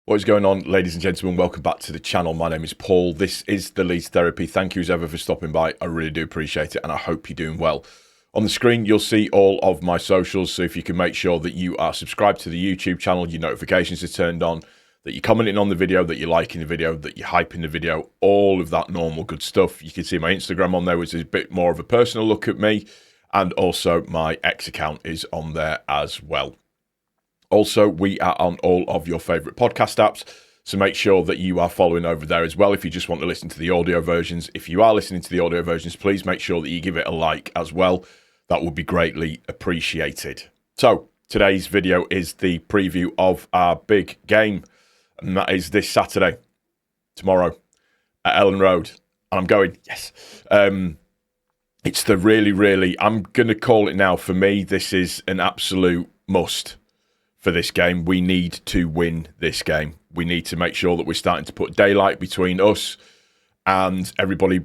What is going on, ladies and gentlemen? Welcome back to the channel. My name is Paul. This is the Leeds Therapy. Thank you as ever for stopping by. I really do appreciate it, and I hope you're doing well. On the screen, you'll see all of my socials, so if you can make sure that you are subscribed to the YouTube channel, your notifications are turned on, that you're commenting on the video, that you're liking the video, that you're hyping the video, all of that normal good stuff. You can see my Instagram on there, which is a bit more of a personal look at me, and also my X account is on there as well. Also, we are on all of your favourite podcast apps, so make sure that you are following over there as well if you just want to listen to the audio versions. If you are listening to the audio versions, please make sure that you give it a like as well. That would be greatly appreciated. So, today's video is the preview of our big game, and that is this Saturday, tomorrow, at Ellen Road. And I'm going, yes. It's the really, I'm going to call it now, for me, this is an absolute must. For this game, we need to win this game. We need to make sure that we're starting to put daylight between us and everybody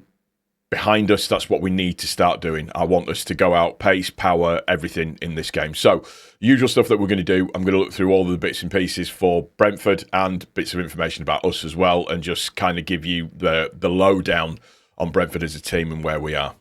behind us. That's what we need to start doing. I want us to go out, pace, power, everything in this game. So, usual stuff that we're going to do. I'm going to look through all the bits and pieces for Brentford and bits of information about us as well, and just kind of give you the lowdown on Brentford as a team and where we are.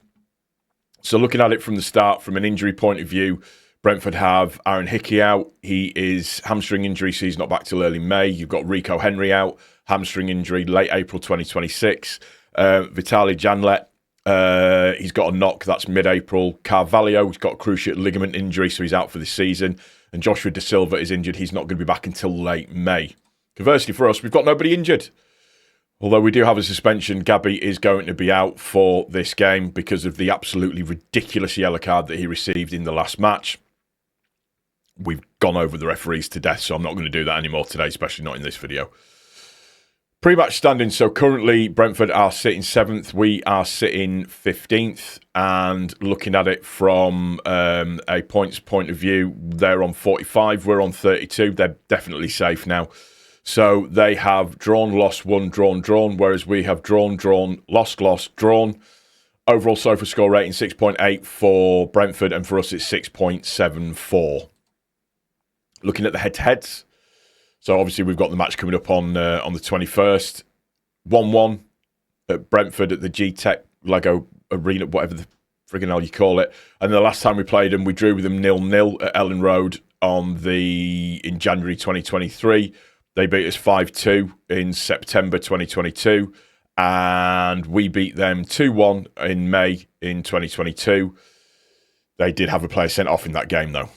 So, looking at it from the start, from an injury point of view, Brentford have Aaron Hickey out. He is hamstring injury, so he's not back till early May. You've got Rico Henry out, hamstring injury, late April 2026. Vitaly Janlet, he's got a knock, that's mid-April. Carvalho's got a cruciate ligament injury, so he's out for the season. And Joshua Da Silva is injured. He's not going to be back until late May. Conversely for us, we've got nobody injured. Although we do have a suspension, Gabby is going to be out for this game because of the absolutely ridiculous yellow card that he received in the last match. We've gone over the referees to death, so I'm not going to do that anymore today, especially not in this video. Pre-match standings. So currently, Brentford are sitting 7th. We are sitting 15th. And looking at it from a points point of view, they're on 45. We're on 32. They're definitely safe now. So they have drawn, lost, won, drawn, whereas we have drawn, lost, drawn. Overall SOFA score rating 6.8 for Brentford, and for us it's 6.74. Looking at the head-to-heads, so obviously we've got the match coming up on the 21st. 1-1 at Brentford at the G-Tech Lego Arena, whatever the friggin' hell you call it. And the last time we played them, we drew with them 0-0 at Ellen Road in January 2023. They beat us 5-2 in September 2022. And we beat them 2-1 in May in 2022. They did have a player sent off in that game, though.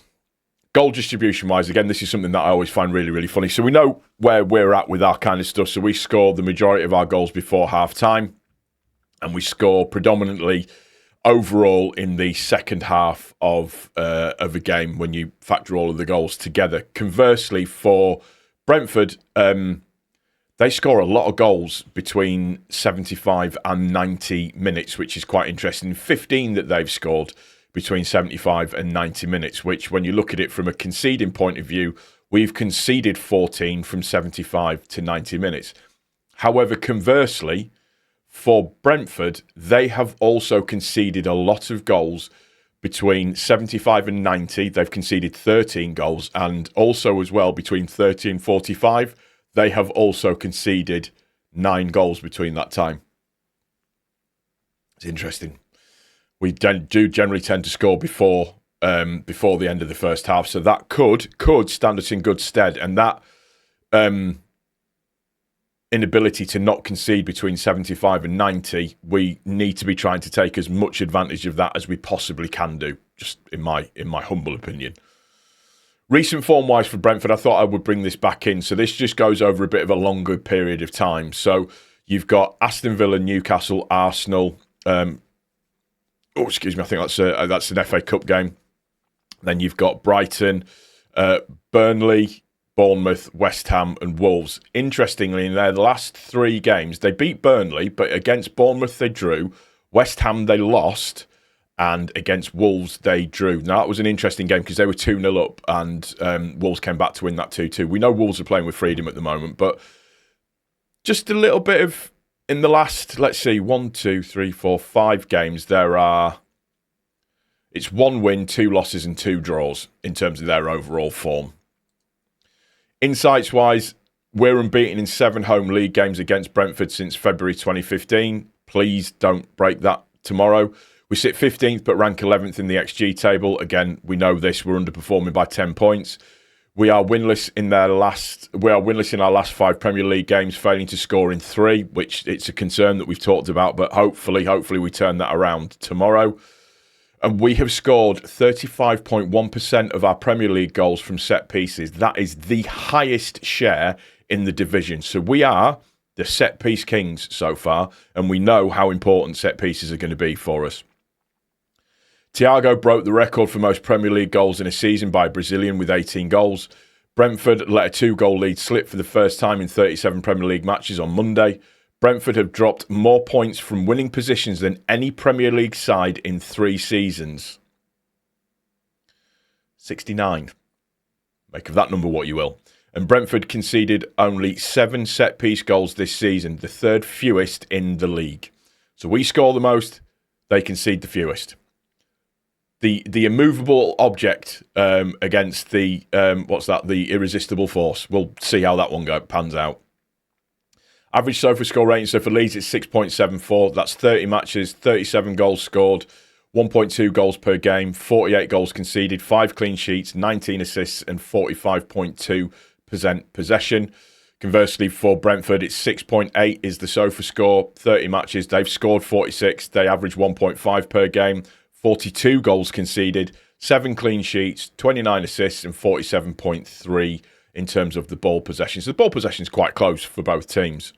Goal distribution-wise, again, this is something that I always find really funny. So we know where we're at with our kind of stuff. So we score the majority of our goals before half-time. And we score predominantly overall in the second half of a game when you factor all of the goals together. Conversely, for Brentford, they score a lot of goals between 75 and 90 minutes, which is quite interesting. 15 that they've scored between 75 and 90 minutes, which when you look at it from a conceding point of view, we've conceded 14 from 75 to 90 minutes. However, conversely, for Brentford, they have also conceded a lot of goals between 75 and 90. They've conceded 13 goals, and also as well between 30 and 45, they have also conceded 9 goals between that time. It's interesting. We do generally tend to score before the end of the first half, so that could stand us in good stead. And that inability to not concede between 75 and 90, we need to be trying to take as much advantage of that as we possibly can do, just in my humble opinion. Recent form-wise for Brentford, I thought I would bring this back in. So this just goes over a bit of a longer period of time. So you've got Aston Villa, Newcastle, Arsenal. Excuse me, I think that's an FA Cup game. Then you've got Brighton, Burnley, Bournemouth, West Ham and Wolves. Interestingly, in their last 3 games, they beat Burnley, but against Bournemouth they drew, West Ham they lost, and against Wolves they drew. Now, that was an interesting game because they were 2-0 up, and Wolves came back to win that 2-2. We know Wolves are playing with freedom at the moment, but just a little bit of, in the last, let's see, 1, 2, 3, 4, 5 games, it's 1 win, 2 losses and 2 draws in terms of their overall form. Insights-wise, We're unbeaten in 7 home league games against Brentford since February 2015. Please don't break that tomorrow. We sit 15th but rank 11th in the XG table. Again, we know this. We're underperforming by 10 points. We are winless in our last 5 Premier League games, failing to score in 3, which it's a concern that we've talked about, but hopefully we turn that around tomorrow. And we have scored 35.1% of our Premier League goals from set pieces. That is the highest share in the division. So we are the set piece kings so far, and we know how important set pieces are going to be for us. Thiago broke the record for most Premier League goals in a season by a Brazilian with 18 goals. Brentford let a 2-goal lead slip for the first time in 37 Premier League matches on Monday. Brentford have dropped more points from winning positions than any Premier League side in 3 seasons. 69. Make of that number what you will. And Brentford conceded only 7 set-piece goals this season, the 3rd fewest in the league. So we score the most, they concede the fewest. The immovable object against the the irresistible force. We'll see how that one pans out. Average SOFA score rating, so for Leeds it's 6.74. That's 30 matches, 37 goals scored, 1.2 goals per game, 48 goals conceded, 5 clean sheets, 19 assists and 45.2% possession. Conversely, for Brentford, it's 6.8 is the SOFA score, 30 matches. They've scored 46. They average 1.5 per game. 42 goals conceded, 7 clean sheets, 29 assists and 47.3 in terms of the ball possession. So the ball possession is quite close for both teams.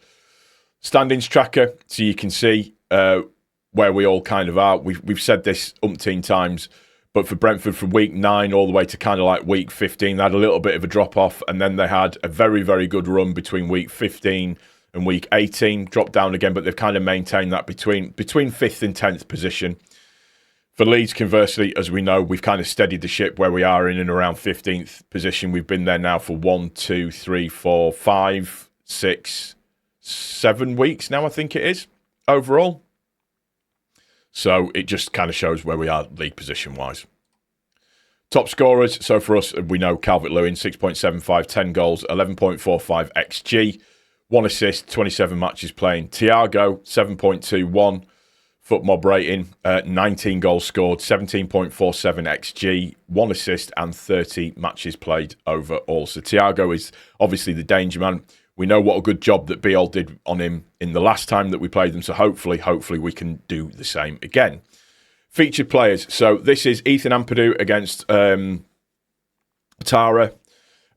Standings tracker, so you can see where we all kind of are. We've said this umpteen times, but for Brentford from week 9 all the way to kind of like week 15, they had a little bit of a drop-off, and then they had a very, very good run between week 15 and week 18, dropped down again, but they've kind of maintained that between 5th and 10th position. For Leeds, conversely, as we know, we've kind of steadied the ship where we are in and around 15th position. We've been there now for 1, 2, 3, 4, 5, 6, 7 weeks now, I think it is, overall. So it just kind of shows where we are league position-wise. Top scorers, so for us, we know Calvert-Lewin, 6.75, 10 goals, 11.45 XG, 1 assist, 27 matches playing. Thiago, 7.21. Foot mob rating, 19 goals scored, 17.47 XG, 1 assist and 30 matches played overall. So Thiago is obviously the danger man. We know what a good job that Biel did on him in the last time that we played them. So hopefully we can do the same again. Featured players. So this is Ethan Ampadu against Atara.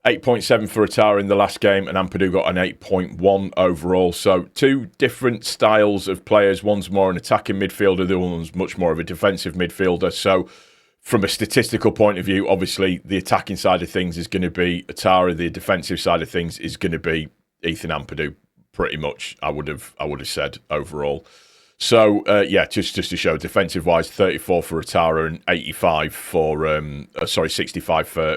8.7 for Atara in the last game, and Ampadu got an 8.1 overall. So 2 different styles of players. One's more an attacking midfielder, the other one's much more of a defensive midfielder. So from a statistical point of view, obviously the attacking side of things is going to be Atara. The defensive side of things is going to be Ethan Ampadu, pretty much, I would have said overall. So, just to show, defensive-wise, 34 for Atara and 65 for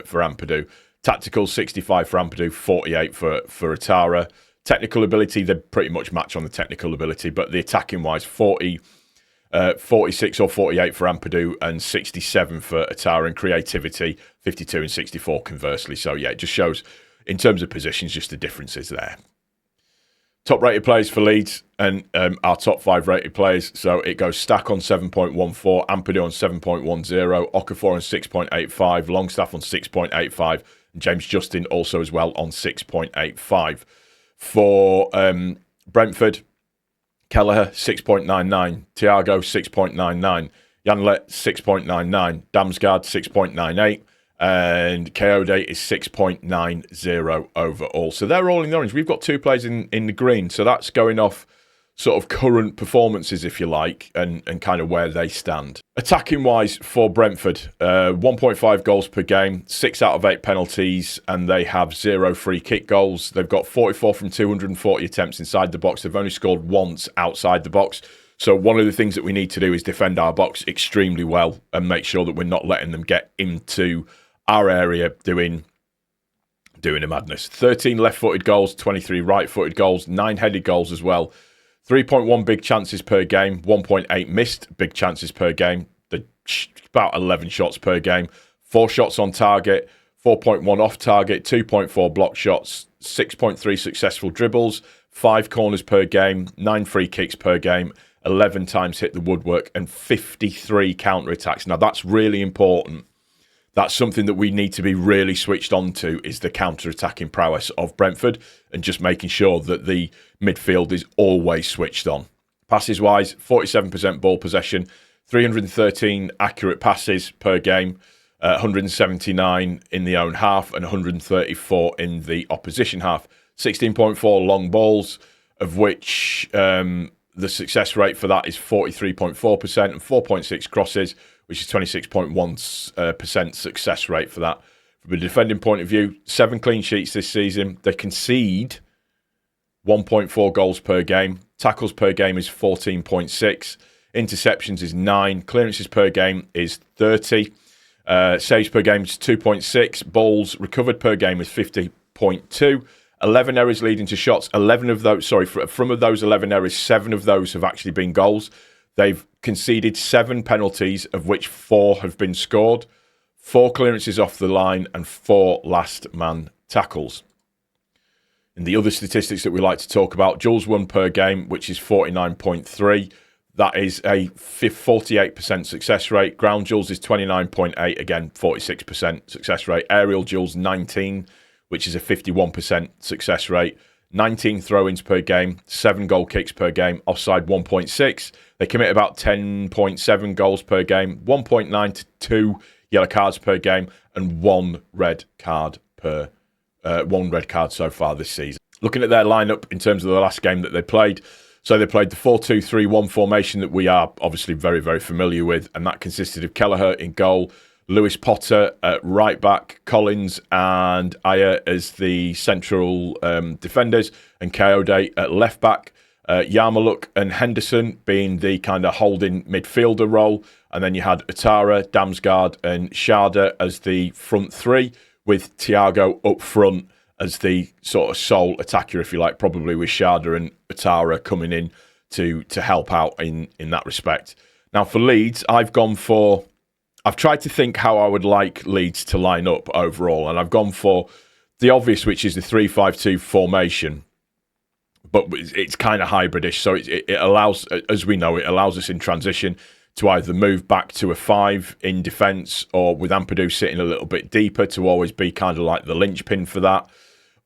Ampadu. Tactical, 65 for Ampadu, 48 for Atara. Technical ability, they pretty much match on the technical ability, but the attacking-wise, 46 or 48 for Ampadu and 67 for Atara. And creativity, 52 and 64 conversely. So, yeah, it just shows, in terms of positions, just the differences there. Top rated players for Leeds and our top 5 rated players. So it goes Stack on 7.14, Ampadu on 7.10, Okafor on 6.85, Longstaff on 6.85, and James Justin also as well on 6.85. For Brentford, Kelleher 6.99, Thiago 6.99, Janlet 6.99, Damsgaard 6.98. And Kayode is 6.90 overall. So they're all in the orange. We've got 2 players in the green. So that's going off sort of current performances, if you like, and kind of where they stand. Attacking-wise for Brentford, 1.5 goals per game, 6 out of 8 penalties, and they have 0 free kick goals. They've got 44 from 240 attempts inside the box. They've only scored once outside the box. So one of the things that we need to do is defend our box extremely well and make sure that we're not letting them get into our area doing a madness. 13 left-footed goals, 23 right-footed goals, 9 headed goals as well. 3.1 big chances per game, 1.8 missed big chances per game. About 11 shots per game. 4 shots on target, 4.1 off target, 2.4 block shots, 6.3 successful dribbles, 5 corners per game, 9 free kicks per game, 11 times hit the woodwork, and 53 counter-attacks. Now, that's really important. That's something that we need to be really switched on to, is the counter-attacking prowess of Brentford, and just making sure that the midfield is always switched on. Passes-wise, 47% ball possession, 313 accurate passes per game, 179 in the own half and 134 in the opposition half. 16.4 long balls, of which the success rate for that is 43.4%, and 4.6 crosses, which is 26.1% success rate for that. From a defending point of view, 7 clean sheets this season. They concede 1.4 goals per game. Tackles per game is 14.6. Interceptions is 9. Clearances per game is 30. Saves per game is 2.6. Balls recovered per game is 50.2. 11 errors leading to shots. 11 of those, from those 11 errors, 7 of those have actually been goals. They've conceded 7 penalties, of which 4 have been scored. 4 clearances off the line and 4 last man tackles. In the other statistics that we like to talk about, duels won per game, which is 49.3. That is a 48% success rate. Ground duels is 29.8, again, 46% success rate. Aerial duels, 19, which is a 51% success rate. 19 throw-ins per game, 7 goal kicks per game, offside 1.6. They commit about 10.7 goals per game, 1.9 to 2 yellow cards per game, and 1 red card so far this season. Looking at their lineup in terms of the last game that they played, so they played the 4-2-3-1 formation that we are obviously very, very familiar with, and that consisted of Kelleher in goal, Lewis Potter at right back, Collins and Aya as the central defenders, and Kayode at left back. Yarmuluk and Henderson being the kind of holding midfielder role, and then you had Atara, Damsgaard and Sharda as the front three, with Thiago up front as the sort of sole attacker, if you like, probably with Sharda and Atara coming in to help out in that respect. Now for Leeds, I've tried to think how I would like Leeds to line up overall, and I've gone for the obvious, which is the 3-5-2 formation, but it's kind of hybridish, so it allows, as we know, it allows us in transition to either move back to a 5 in defence, or with Ampadu sitting a little bit deeper to always be kind of like the linchpin for that.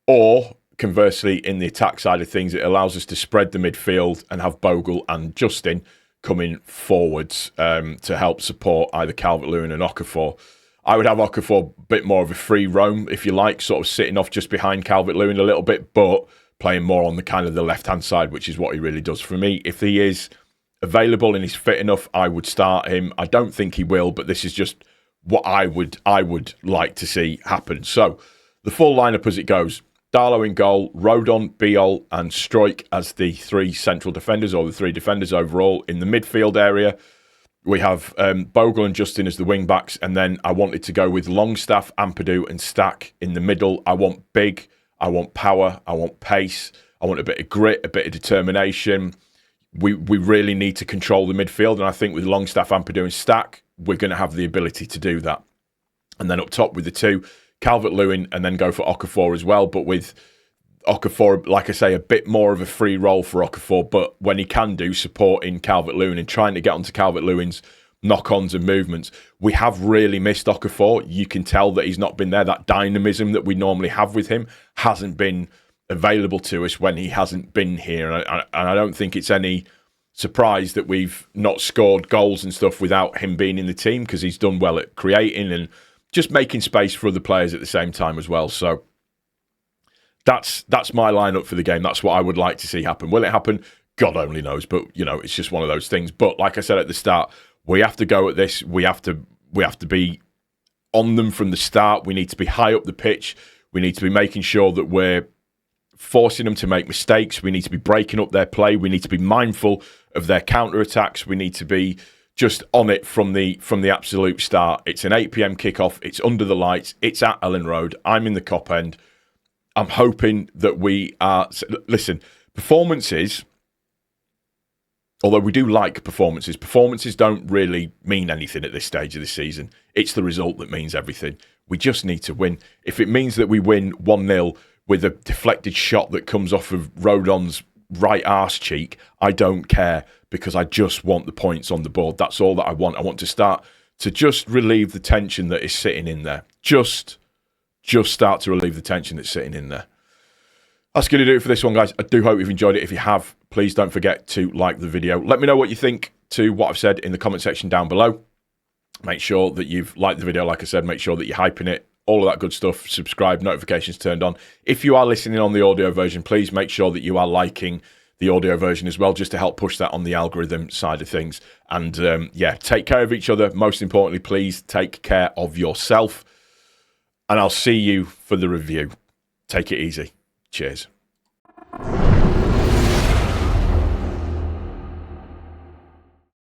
Or, conversely, in the attack side of things, it allows us to spread the midfield and have Bogle and Justin coming forwards to help support either Calvert-Lewin and Okafor. I would have Okafor a bit more of a free roam, if you like, sort of sitting off just behind Calvert-Lewin a little bit, but playing more on the kind of the left-hand side, which is what he really does. For me, if he is available and he's fit enough, I would start him. I don't think he will, but this is just what I would like to see happen. So the full lineup as it goes: Darlow in goal, Rodon, Biol and Struijk as the 3 central defenders, or the 3 defenders overall. In the midfield area, we have Bogle and Justin as the wing backs, and then I wanted to go with Longstaff, Ampadu and Stack in the middle. I want big, I want power, I want pace, I want a bit of grit, a bit of determination. We really need to control the midfield, and I think with Longstaff, Ampadu and Stack, we're going to have the ability to do that. And then up top with the 2, Calvert-Lewin, and then go for Okafor as well, but with Okafor, like I say, a bit more of a free role for Okafor, but when he can do, supporting Calvert-Lewin and trying to get onto Calvert-Lewin's knock-ons and movements. We have really missed Okafor. You can tell that he's not been there. That dynamism that we normally have with him hasn't been available to us when he hasn't been here, and I don't think it's any surprise that we've not scored goals and stuff without him being in the team, because he's done well at creating and just making space for other players at the same time as well. So that's my lineup for the game. That's what I would like to see happen. Will it happen? God only knows, but you know, it's just one of those things. But like I said at the start, we have to go at this. We have to be on them from the start. We need to be high up the pitch. We need to be making sure that we're forcing them to make mistakes. We need to be breaking up their play. We need to be mindful of their counter-attacks. We need to be just on it from the absolute start. It's an 8 p.m. kickoff. It's under the lights. It's at Ellen Road. I'm in the Cop End. I'm hoping that we are... Listen, performances although we do like performances, performances don't really mean anything at this stage of the season. It's the result that means everything. We just need to win. If it means that we win 1-0 with a deflected shot that comes off of Rodon's right arse cheek, I don't care, because I just want the points on the board. That's all that I want. I want to start to just relieve the tension that is sitting in there. Just start to relieve the tension that's sitting in there. That's going to do it for this one, guys. I do hope you've enjoyed it. If you have, please don't forget to like the video. Let me know what you think to what I've said in the comment section down below. Make sure that you've liked the video, like I said. Make sure that you're hyping it. All of that good stuff. Subscribe, notifications turned on. If you are listening on the audio version, please make sure that you are liking the audio version as well, just to help push that on the algorithm side of things. And yeah, take care of each other. Most importantly, please take care of yourself. And I'll see you for the review. Take it easy. Cheers.